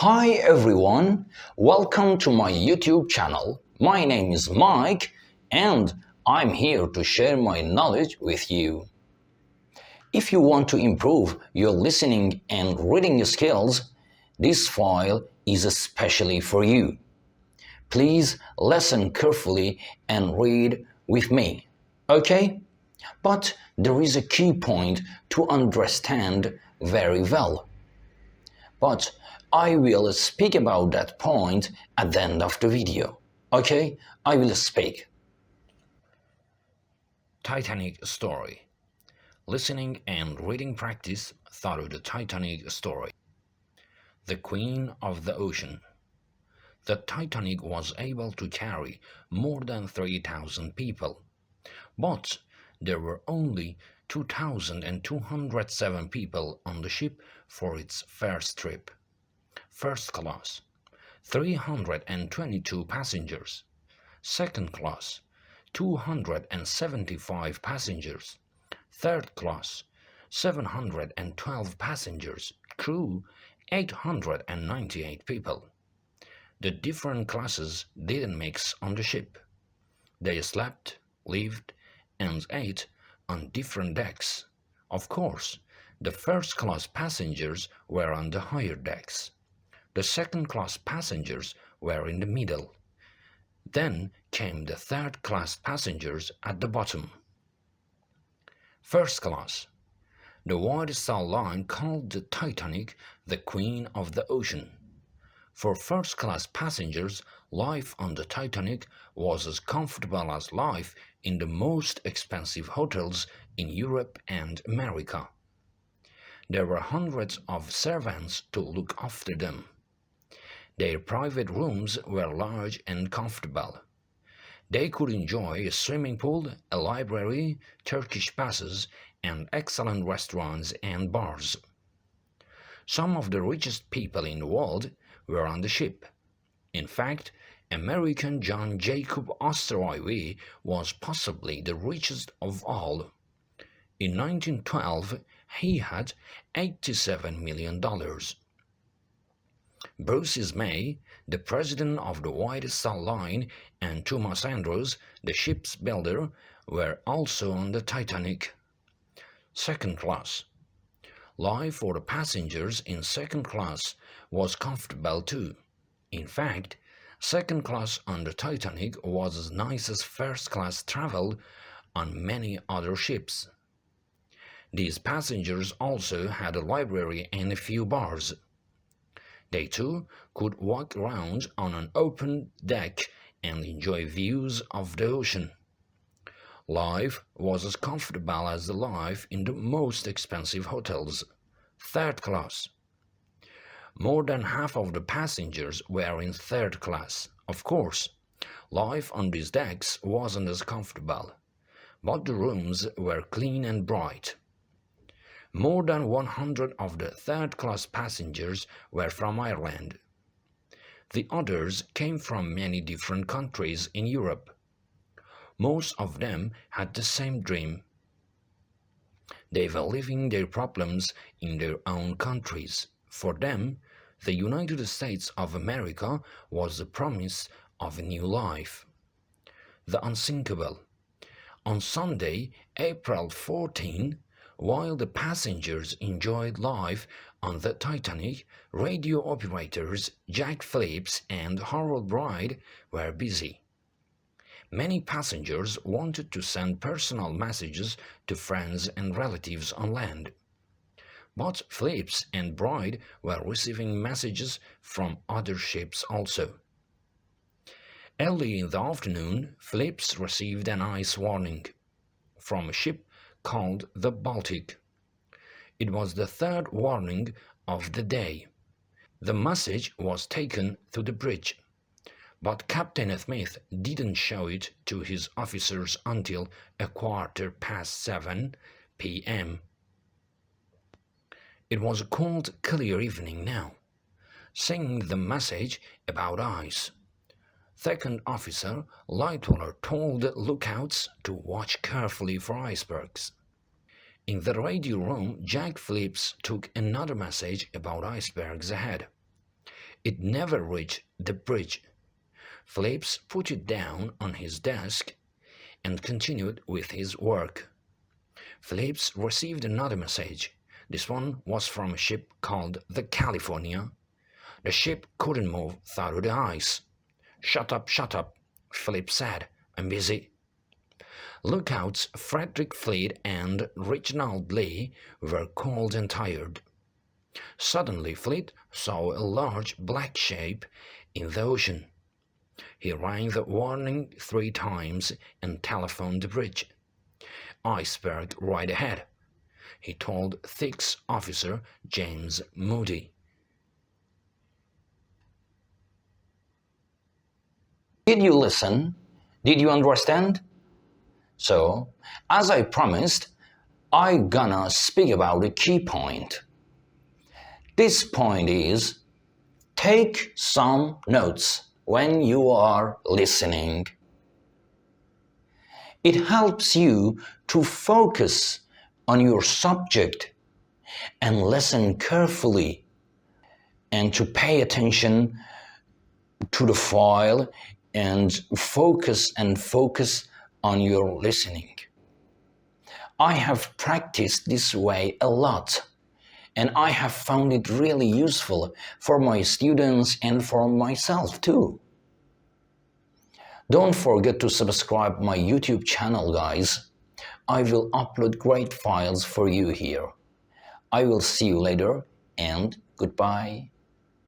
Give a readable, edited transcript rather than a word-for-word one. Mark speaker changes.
Speaker 1: Hi everyone, welcome to my YouTube channel. My name is Mike and I'm here to share my knowledge with you. If you want to improve your listening and reading skills, this file is especially for you. Please listen carefully and read with me, okay? But there is a key point to understand very well. But I will speak about that point at the end of the video. Okay, I will speak. Titanic story. Listening and reading practice through the Titanic story. The Queen of the Ocean. The Titanic was able to carry more than 3,000 people, but there were only 2,207 people on the ship for its first trip. First class, 322 passengers. Second class, 275 passengers. Third class, 712 passengers. Crew, 898 people. The different classes didn't mix on the ship. They slept, lived, and ate on different decks. Of course, the first class passengers were on the higher decks. The second class passengers were in the middle. Then came the third class passengers at the bottom. First class. The White Star Line called the Titanic the Queen of the Ocean. For first class passengers, life on the Titanic was as comfortable as life in the most expensive hotels in Europe and America. There were hundreds of servants to look after them. Their private rooms were large and comfortable. They could enjoy a swimming pool, a library, Turkish passes, and excellent restaurants and bars. Some of the richest people in the world were on the ship. In fact, American John Jacob Astor IV was possibly the richest of all. In 1912, he had $87 million. Bruce May, the president of the White Star Line, and Thomas Andrews, the ship's builder, were also on the Titanic. Second class. Life for the passengers in second class was comfortable too. In fact, second class on the Titanic was as nice as first class travel on many other ships. These passengers also had a library and a few bars. They too could walk around on an open deck and enjoy views of the ocean. Life was as comfortable as the life in the most expensive hotels. Third class. More than half of the passengers were in third class. Of course, life on these decks wasn't as comfortable, but the rooms were clean and bright. More than 100 of the third-class passengers were from Ireland. The others came from many different countries in Europe. Most of them had the same dream. They were living their problems in their own countries. For them, the United States of America was the promise of a new life. The unsinkable. On Sunday, April 14, while the passengers enjoyed life on the Titanic, radio operators Jack Phillips and Harold Bride were busy. Many passengers wanted to send personal messages to friends and relatives on land. But Phillips and Bride were receiving messages from other ships also. Early in the afternoon, Phillips received an ice warning from a ship called the Baltic. It was the third warning of the day. The message was taken to the bridge, but Captain Smith didn't show it to his officers until 7:15 p.m. It was a cold, clear evening now, singing the message about ice. Second Officer Lightwater told the lookouts to watch carefully for icebergs. In the radio room, Jack Phillips took another message about icebergs ahead. It never reached the bridge. Phillips put it down on his desk and continued with his work. Phillips received another message. This one was from a ship called the California. The ship couldn't move through the ice. Shut up, Phillips said. I'm busy. Lookouts Frederick Fleet and Reginald Lee were cold and tired. Suddenly Fleet saw a large black shape in the ocean. He rang the warning 3 times and telephoned the bridge. Iceberg right ahead, he told Sixth Officer James Moody. Did you listen? Did you understand? So, as I promised, I gonna speak about a key point. This point is, take some notes when you are listening. It helps you to focus on your subject and listen carefully and to pay attention to the file and focus on your listening. I have practiced this way a lot, and I have found it really useful for my students and for myself too. Don't forget to subscribe my YouTube channel, guys. I will upload great files for you here. I will see you later, and goodbye.